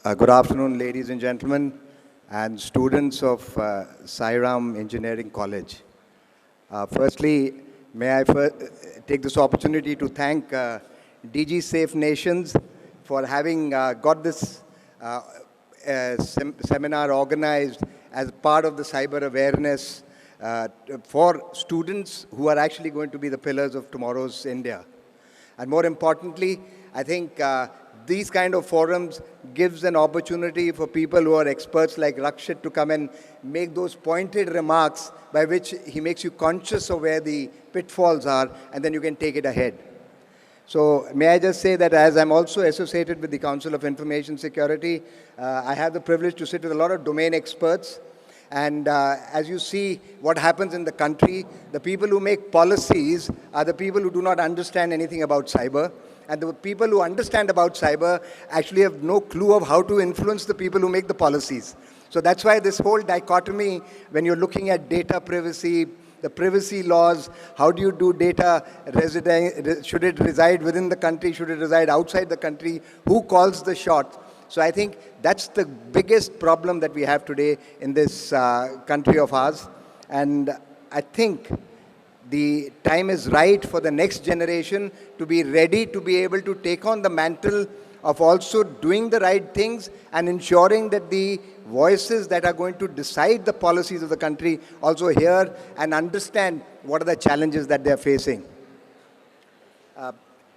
Good afternoon, ladies and gentlemen, and students of Sairam Engineering College. Firstly, may I take this opportunity to thank DG Safe Nations for having got this seminar organized as part of the cyber awareness for students who are actually going to be the pillars of tomorrow's India. And more importantly, I think these kind of forums gives an opportunity for people who are experts like Rakshit to come and make those pointed remarks by which he makes you conscious of where the pitfalls are, and then you can take it ahead. So may I just say that as I'm also associated with the Council of Information Security, I have the privilege to sit with a lot of domain experts. And as you see what happens in the country, the people who make policies are the people who do not understand anything about cyber. And the people who understand about cyber actually have no clue of how to influence the people who make the policies. So that's why this whole dichotomy, when you're looking at data privacy, the privacy laws, how do you do data, should it reside within the country, should it reside outside the country, who calls the shots? So I think that's the biggest problem that we have today in this country of ours. And I think the time is right for the next generation to be ready to be able to take on the mantle of also doing the right things and ensuring that the voices that are going to decide the policies of the country also hear and understand what are the challenges that they're facing.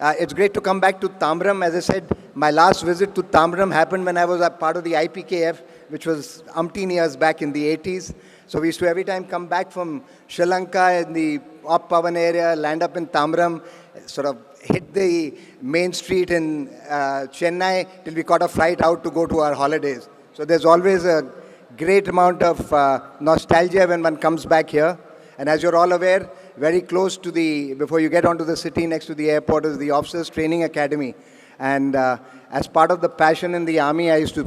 It's great to come back to Tamram. As I said, my last visit to Tamram happened when I was a part of the IPKF, which was umpteen years back in the 80s. So we used to every time come back from Sri Lanka in the Op Pavan area, land up in Tamram, sort of hit the main street in Chennai till we caught a flight out to go to our holidays. So there's always a great amount of nostalgia when one comes back here. And as you're all aware, very close to before you get onto the city next to the airport is the Officers Training Academy. And as part of the passion in the army, I still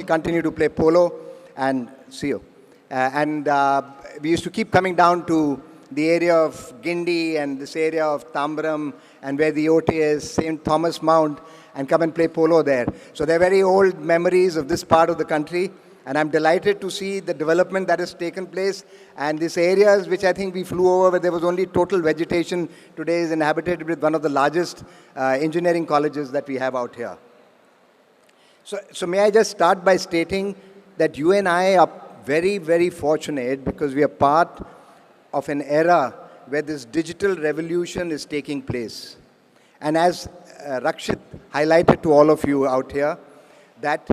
continue to play polo and see you. We used to keep coming down to the area of Gindi and this area of Tambaram and where the OT is, St. Thomas Mount, and come and play polo there. So they're very old memories of this part of the country. And I'm delighted to see the development that has taken place. And these areas which I think we flew over where there was only total vegetation today is inhabited with one of the largest engineering colleges that we have out here. So may I just start by stating that you and I are very, very fortunate because we are part of an era where this digital revolution is taking place. And as Rakshit highlighted to all of you out here, that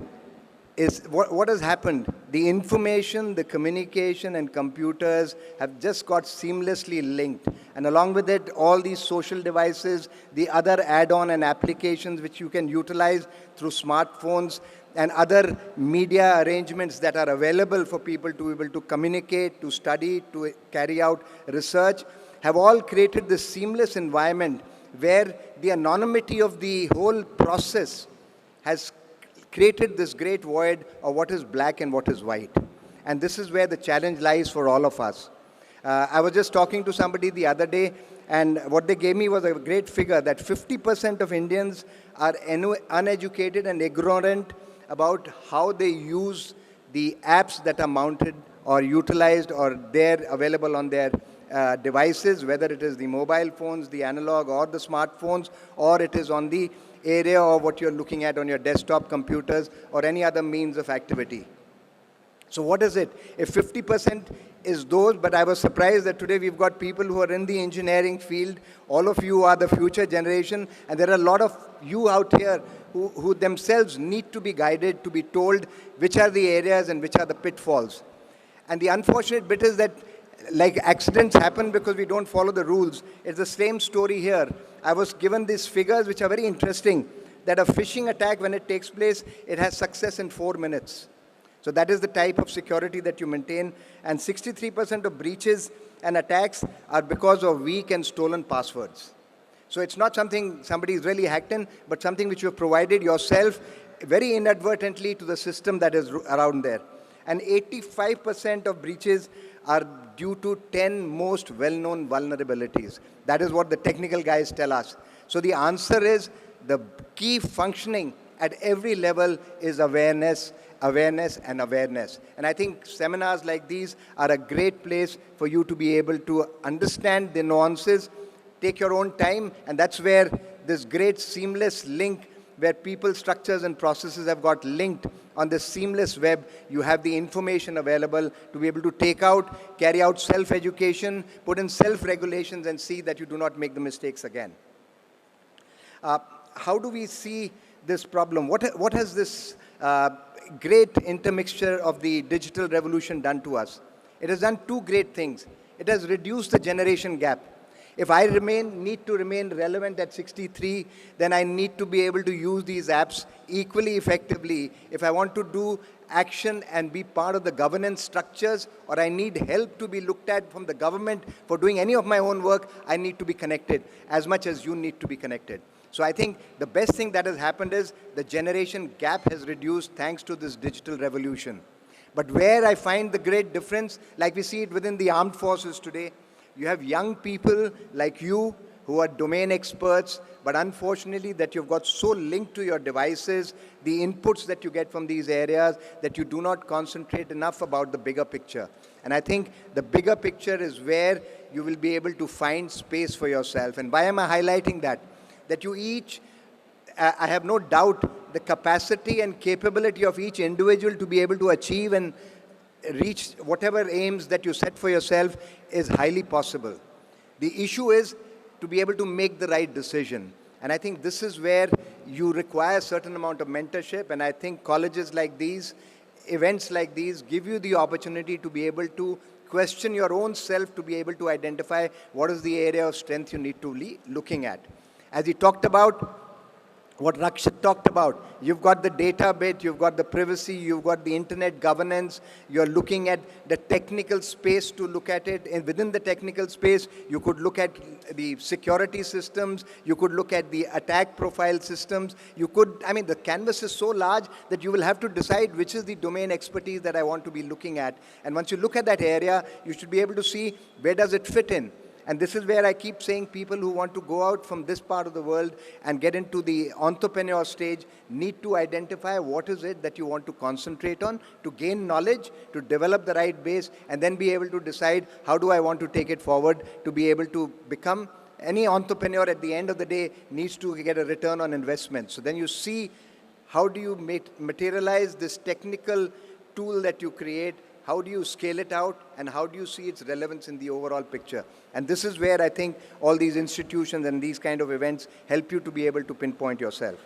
is what has happened. The information, the communication, and computers have just got seamlessly linked. And along with it, all these social devices, the other add-on and applications which you can utilize through smartphones and other media arrangements that are available for people to be able to communicate, to study, to carry out research, have all created this seamless environment where the anonymity of the whole process has created this great void of what is black and what is white. And this is where the challenge lies for all of us. I was just talking to somebody the other day, and what they gave me was a great figure that 50% of Indians are uneducated and ignorant about how they use the apps that are mounted or utilized or they're available on their devices, whether it is the mobile phones, the analog or the smartphones, or it is on the area of what you're looking at on your desktop computers or any other means of activity. So what is it? If 50% is those, but I was surprised that today we've got people who are in the engineering field. All of you are the future generation, and there are a lot of you out here who themselves need to be guided, to be told which are the areas and which are the pitfalls. And the unfortunate bit is that like accidents happen because we don't follow the rules. It's the same story here. I was given these figures which are very interesting, that a phishing attack, when it takes place, it has success in 4 minutes. So that is the type of security that you maintain. And 63% of breaches and attacks are because of weak and stolen passwords. So it's not something somebody is really hacked in, but something which you have provided yourself very inadvertently to the system that is around there. And 85% of breaches are due to 10 most well-known vulnerabilities. That is what the technical guys tell us. So the answer is the key functioning at every level is awareness, awareness and awareness. And I think seminars like these are a great place for you to be able to understand the nuances, take your own time, and that's where this great seamless link where people, structures and processes have got linked on this seamless web. You have the information available to be able to take out, carry out self-education, put in self-regulations and see that you do not make the mistakes again. How do we see this problem? What has this great intermixture of the digital revolution done to us? It has done two great things. It has reduced the generation gap. If I need to remain relevant at 63, then I need to be able to use these apps equally effectively. If I want to do action and be part of the governance structures, or I need help to be looked at from the government for doing any of my own work, I need to be connected as much as you need to be connected. So I think the best thing that has happened is the generation gap has reduced thanks to this digital revolution. But where I find the great difference, like we see it within the armed forces today, you have young people like you who are domain experts, but unfortunately that you've got so linked to your devices, the inputs that you get from these areas, that you do not concentrate enough about the bigger picture. And I think the bigger picture is where you will be able to find space for yourself. And why am I highlighting that? That you each, I have no doubt, the capacity and capability of each individual to be able to achieve and reach whatever aims that you set for yourself is highly possible. The issue is to be able to make the right decision. And I think this is where you require a certain amount of mentorship. And I think colleges like these, events like these, give you the opportunity to be able to question your own self, to be able to identify what is the area of strength you need to be looking at. As he talked about, what Rakshit talked about, you've got the data bit, you've got the privacy, you've got the internet governance, you're looking at the technical space to look at it, and within the technical space, you could look at the security systems, you could look at the attack profile systems, you could, I mean, the canvas is so large that you will have to decide which is the domain expertise that I want to be looking at. And once you look at that area, you should be able to see where does it fit in. And this is where I keep saying people who want to go out from this part of the world and get into the entrepreneur stage need to identify what is it that you want to concentrate on, to gain knowledge, to develop the right base, and then be able to decide how do I want to take it forward to be able to become. Any entrepreneur at the end of the day needs to get a return on investment. So then you see how do you materialize this technical tool that you create. How do you scale it out, and how do you see its relevance in the overall picture? And this is where I think all these institutions and these kind of events help you to be able to pinpoint yourself.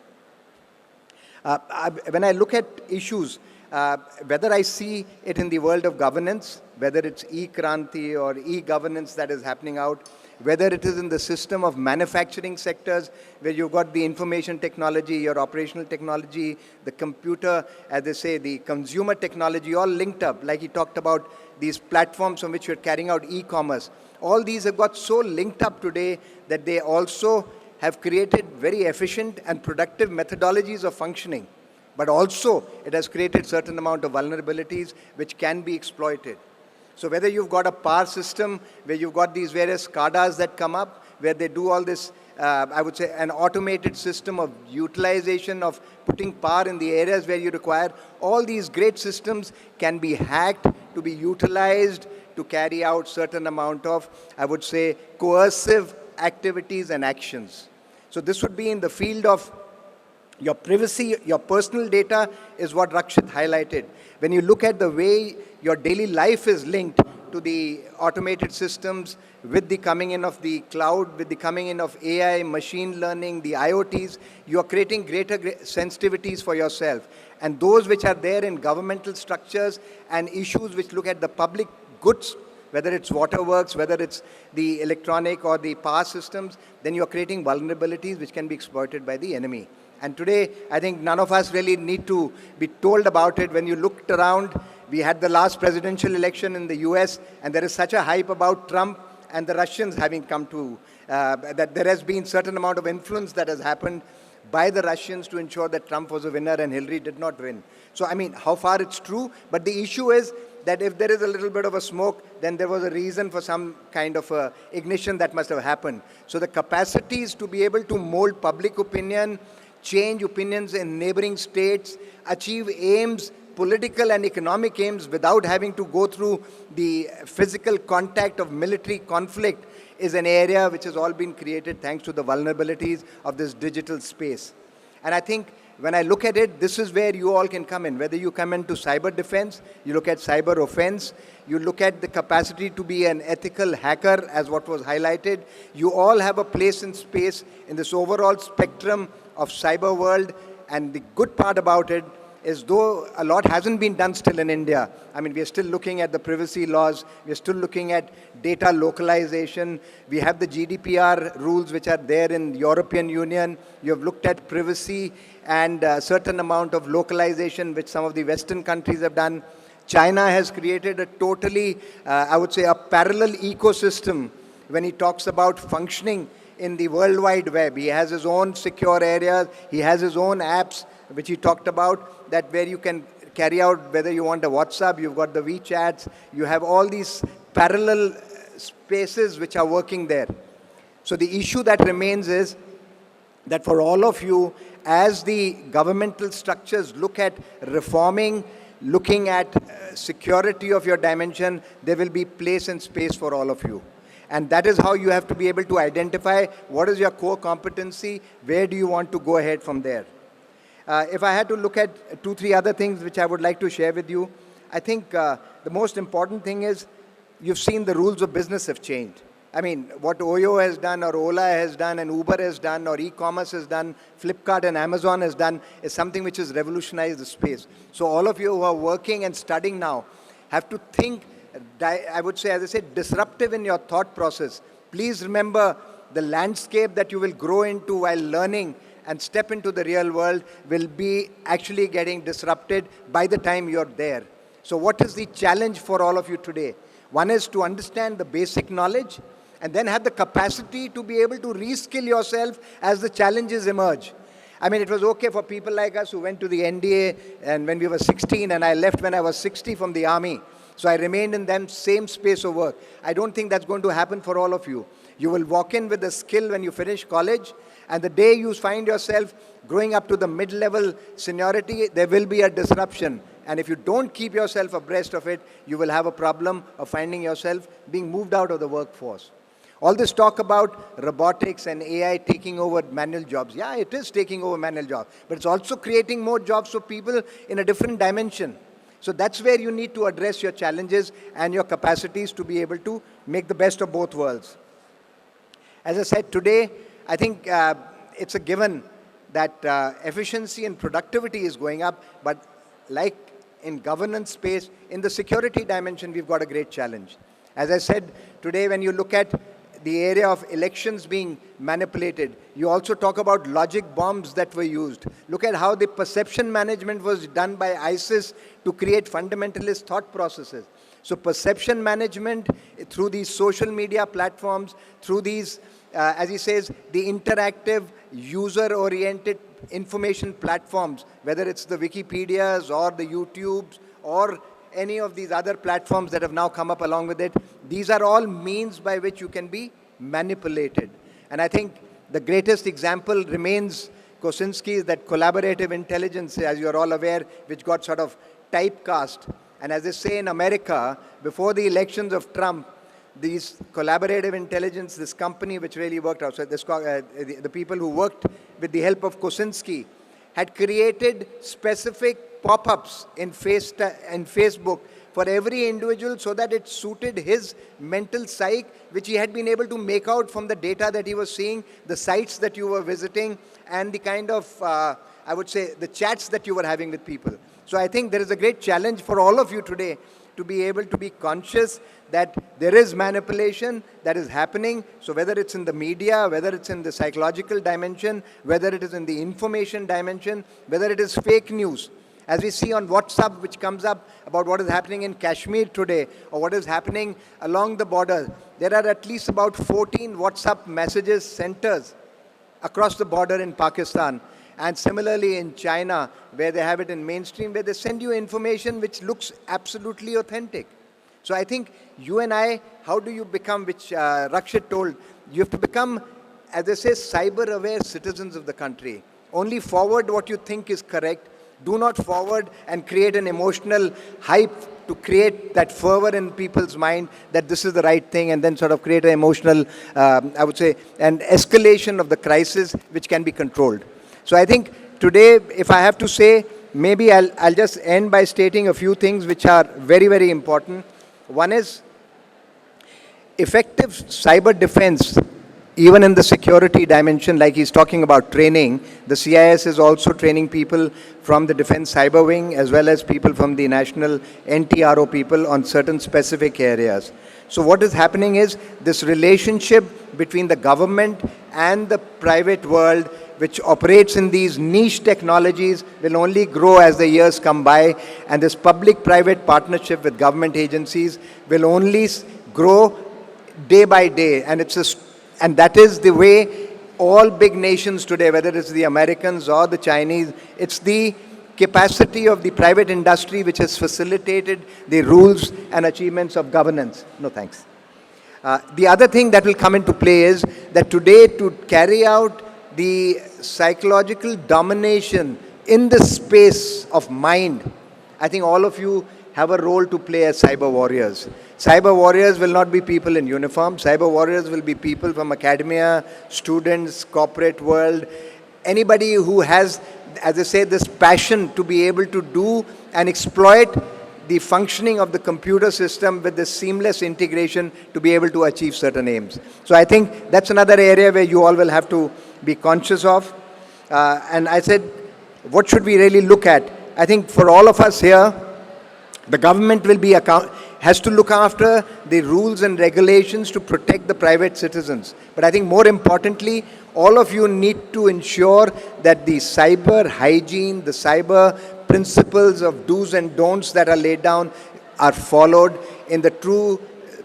When I look at issues, whether I see it in the world of governance, whether it's e-Kranti or e-governance that is happening out, whether it is in the system of manufacturing sectors, where you've got the information technology, your operational technology, the computer, as they say, the consumer technology, all linked up. Like he talked about these platforms on which you're carrying out e-commerce. All these have got so linked up today that they also have created very efficient and productive methodologies of functioning. But also, it has created certain amount of vulnerabilities which can be exploited. So whether you've got a power system where you've got these various SCADAs that come up, where they do all this, I would say, an automated system of utilization of putting power in the areas where you require, all these great systems can be hacked to be utilized to carry out certain amount of, I would say, coercive activities and actions. So this would be in the field of your privacy, your personal data is what Rakshit highlighted. When you look at the way your daily life is linked to the automated systems, with the coming in of the cloud, with the coming in of AI, machine learning, the IoTs, you are creating greater sensitivities for yourself. And those which are there in governmental structures and issues which look at the public goods, whether it's waterworks, whether it's the electronic or the power systems, then you're creating vulnerabilities which can be exploited by the enemy. And today, I think none of us really need to be told about it. When you looked around, we had the last presidential election in the US, and there is such a hype about Trump and the Russians having come to, that there has been certain amount of influence that has happened by the Russians to ensure that Trump was a winner and Hillary did not win. So, I mean, how far it's true, but the issue is that if there is a little bit of a smoke, then there was a reason for some kind of a ignition that must have happened. So the capacities to be able to mold public opinion, change opinions in neighboring states, achieve aims, political and economic aims without having to go through the physical contact of military conflict is an area which has all been created thanks to the vulnerabilities of this digital space. And I think when I look at it, this is where you all can come in. Whether you come into cyber defense, you look at cyber offense, you look at the capacity to be an ethical hacker as what was highlighted, you all have a place and space in this overall spectrum of cyber world. And the good part about it is though a lot hasn't been done still in India, I mean, we are still looking at the privacy laws, we are still looking at data localization, we have the GDPR rules which are there in the European Union, you have looked at privacy and a certain amount of localization which some of the Western countries have done. China has created a totally, I would say, a parallel ecosystem when he talks about functioning in the World Wide Web. He has his own secure areas, he has his own apps, which he talked about, that where you can carry out, whether you want a WhatsApp, you've got the WeChats, you have all these parallel spaces which are working there. So the issue that remains is that for all of you, as the governmental structures look at reforming, looking at security of your dimension, there will be place and space for all of you. And that is how you have to be able to identify what is your core competency, where do you want to go ahead from there. If I had to look at 2-3 other things which I would like to share with you, I think the most important thing is you've seen the rules of business have changed. I mean, what Oyo has done or Ola has done and Uber has done or e-commerce has done, Flipkart and Amazon has done is something which has revolutionized the space. So all of you who are working and studying now have to think, I would say, as I said, disruptive in your thought process. Please remember the landscape that you will grow into while learning and step into the real world will be actually getting disrupted by the time you're there. So what is the challenge for all of you today? One is to understand the basic knowledge and then have the capacity to be able to reskill yourself as the challenges emerge. I mean, it was okay for people like us who went to the NDA and when we were 16 and I left when I was 60 from the army. So I remained in that same space of work. I don't think that's going to happen for all of you. You will walk in with a skill when you finish college, and the day you find yourself growing up to the mid-level seniority, there will be a disruption. And if you don't keep yourself abreast of it, you will have a problem of finding yourself being moved out of the workforce. All this talk about robotics and AI taking over manual jobs. Yeah, it is taking over manual jobs, but it's also creating more jobs for people in a different dimension. So that's where you need to address your challenges and your capacities to be able to make the best of both worlds. As I said today, I think it's a given that efficiency and productivity is going up, but like in governance space, in the security dimension, we've got a great challenge. As I said today, when you look at the area of elections being manipulated, you also talk about logic bombs that were used. Look at how the perception management was done by ISIS to create fundamentalist thought processes. So perception management through these social media platforms, through these, as he says, the interactive, user-oriented information platforms, whether it's the Wikipedias or the YouTubes or any of these other platforms that have now come up along with it, these are all means by which you can be manipulated. And I think the greatest example remains Kosinski's, that collaborative intelligence, as you're all aware, which got sort of typecast. And as they say in America, before the elections of Trump, these collaborative intelligence, this company which really worked out, so this, the people who worked with the help of Kosinski had created specific pop-ups in Facebook for every individual so that it suited his mental psyche, which he had been able to make out from the data that he was seeing, the sites that you were visiting, and the kind of, I would say, the chats that you were having with people. So I think there is a great challenge for all of you today to be able to be conscious that there is manipulation that is happening. So whether it's in the media, whether it's in the psychological dimension, whether it is in the information dimension, whether it is fake news, as we see on WhatsApp, which comes up about what is happening in Kashmir today, or what is happening along the border. There are at least about 14 WhatsApp messages centers across the border in Pakistan. And similarly in China, where they have it in mainstream, where they send you information which looks absolutely authentic. So I think you and I, how do you become, which Rakshit told, you have to become, as they say, cyber-aware citizens of the country. Only forward what you think is correct. Do not forward and create an emotional hype to create that fervor in people's mind that this is the right thing, and then sort of create an emotional, I would say, an escalation of the crisis which can be controlled. So I think today, if I have to say, maybe I'll just end by stating a few things which are very, very important. One is effective cyber defense, even in the security dimension, like he's talking about training. The CIS is also training people from the Defense Cyber Wing as well as people from the National NTRO people on certain specific areas. So what is happening is this relationship between the government and the private world, which operates in these niche technologies, will only grow as the years come by, and this public-private partnership with government agencies will only grow day by day, and that is the way all big nations today, whether it's the Americans or the Chinese, it's the capacity of the private industry which has facilitated the rules and achievements of governance. No thanks. The other thing that will come into play is that today, to carry out the psychological domination in the space of mind, I think all of you have a role to play as cyber warriors. Cyber warriors will not be people in uniform. Cyber warriors will be people from academia, students, corporate world, anybody who has, as I say, this passion to be able to do and exploit the functioning of the computer system with this seamless integration to be able to achieve certain aims. So I think that's another area where you all will have to be conscious of. And I said, what should we really look at? I think for all of us here, the government will be has to look after the rules and regulations to protect the private citizens. But I think more importantly, all of you need to ensure that the cyber hygiene, the cyber principles of do's and don'ts that are laid down are followed in the true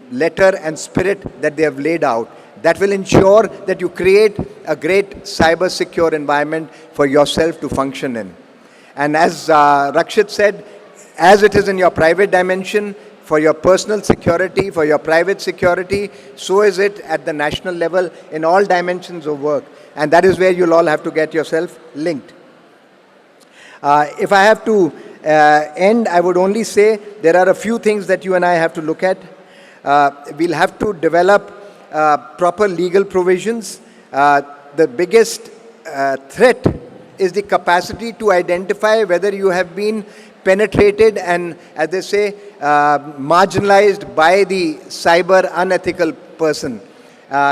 letter and spirit that they have laid out. That will ensure that you create a great cyber secure environment for yourself to function in. And as Rakshit said, as it is in your private dimension, for your personal security, for your private security, so is it at the national level in all dimensions of work. And that is where you'll all have to get yourself linked. If I have to end, I would only say there are a few things that you and I have to look at. We'll have to develop proper legal provisions. The biggest threat is the capacity to identify whether you have been penetrated and, as they say, marginalized by the cyber unethical person.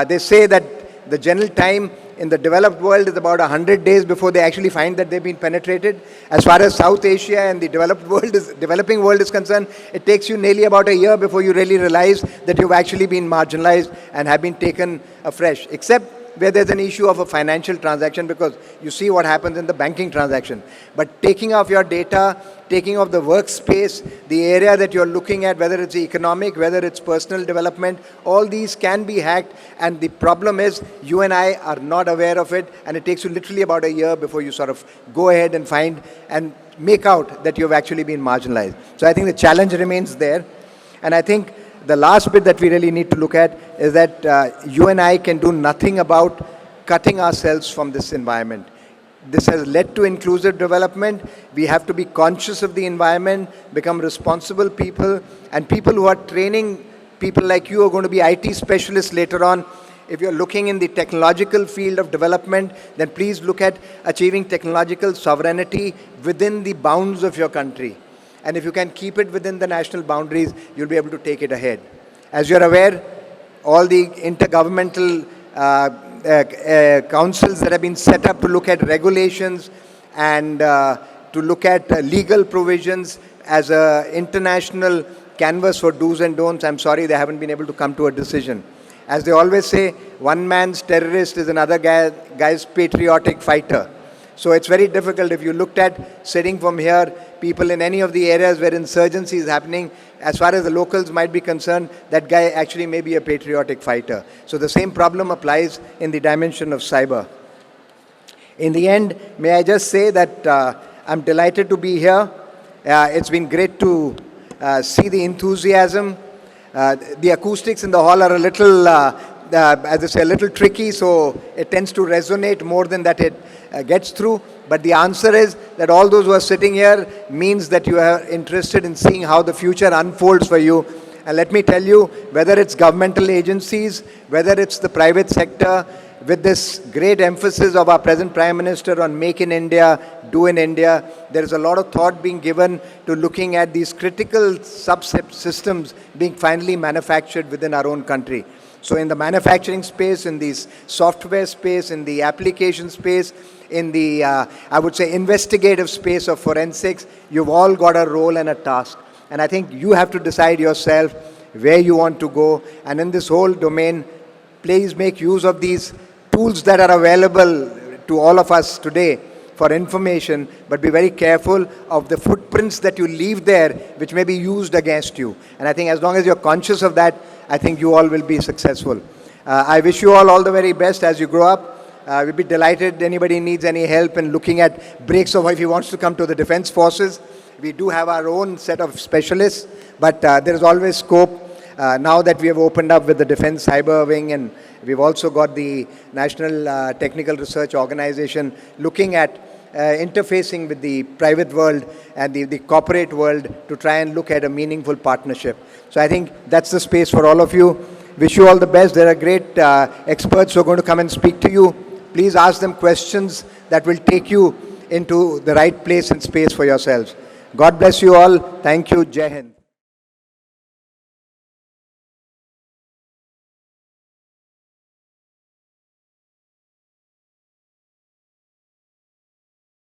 They say that the general time in the developed world is about 100 days before they actually find that they've been penetrated. As far as South Asia and the developing world is concerned, it takes you nearly about a year before you really realize that you've actually been marginalized and have been taken afresh, except where there's an issue of a financial transaction, because you see what happens in the banking transaction. But taking off your data, taking off the workspace, the area that you're looking at, whether it's economic, whether it's personal development, all these can be hacked. And the problem is you and I are not aware of it, and it takes you literally about a year before you sort of go ahead and find and make out that you've actually been marginalized. So I think the challenge remains there. And I think the last bit that we really need to look at is that you and I can do nothing about cutting ourselves from this environment. This has led to inclusive development. We have to be conscious of the environment, become responsible people, and people who are training people like you are going to be IT specialists later on. If you're looking in the technological field of development, then please look at achieving technological sovereignty within the bounds of your country. And if you can keep it within the national boundaries, you'll be able to take it ahead. As you're aware, all the intergovernmental councils that have been set up to look at regulations and to look at legal provisions as an international canvas for do's and don'ts, I'm sorry they haven't been able to come to a decision. As they always say, one man's terrorist is another guy's patriotic fighter. So it's very difficult. If you looked at sitting from here, people in any of the areas where insurgency is happening, as far as the locals might be concerned, that guy actually may be a patriotic fighter. So the same problem applies in the dimension of cyber. In the end, may I just say that I'm delighted to be here. It's been great to see the enthusiasm. The acoustics in the hall are a little as I say, a little tricky, so it tends to resonate more than that it gets through. But the answer is that all those who are sitting here means that you are interested in seeing how the future unfolds for you. And let me tell you, whether it's governmental agencies, whether it's the private sector, with this great emphasis of our present Prime Minister on Make in India, Do in India, there is a lot of thought being given to looking at these critical subsystems being finally manufactured within our own country. So in the manufacturing space, in the software space, in the application space, in the, I would say, investigative space of forensics, you've all got a role and a task. And I think you have to decide yourself where you want to go. And in this whole domain, please make use of these tools that are available to all of us today for information, but be very careful of the footprints that you leave there, which may be used against you. And I think as long as you're conscious of that, I think you all will be successful. I wish you all the very best as you grow up. We'd be delighted anybody needs any help in looking at breaks of if he wants to come to the Defense Forces. We do have our own set of specialists, but there is always scope. Now that we have opened up with the Defense Cyber Wing, and we've also got the National Technical Research Organization looking at interfacing with the private world and the corporate world to try and look at a meaningful partnership. So I think that's the space for all of you. Wish you all the best. There are great experts who are going to come and speak to you. Please ask them questions that will take you into the right place and space for yourselves. God bless you all. Thank you. Jai Hind.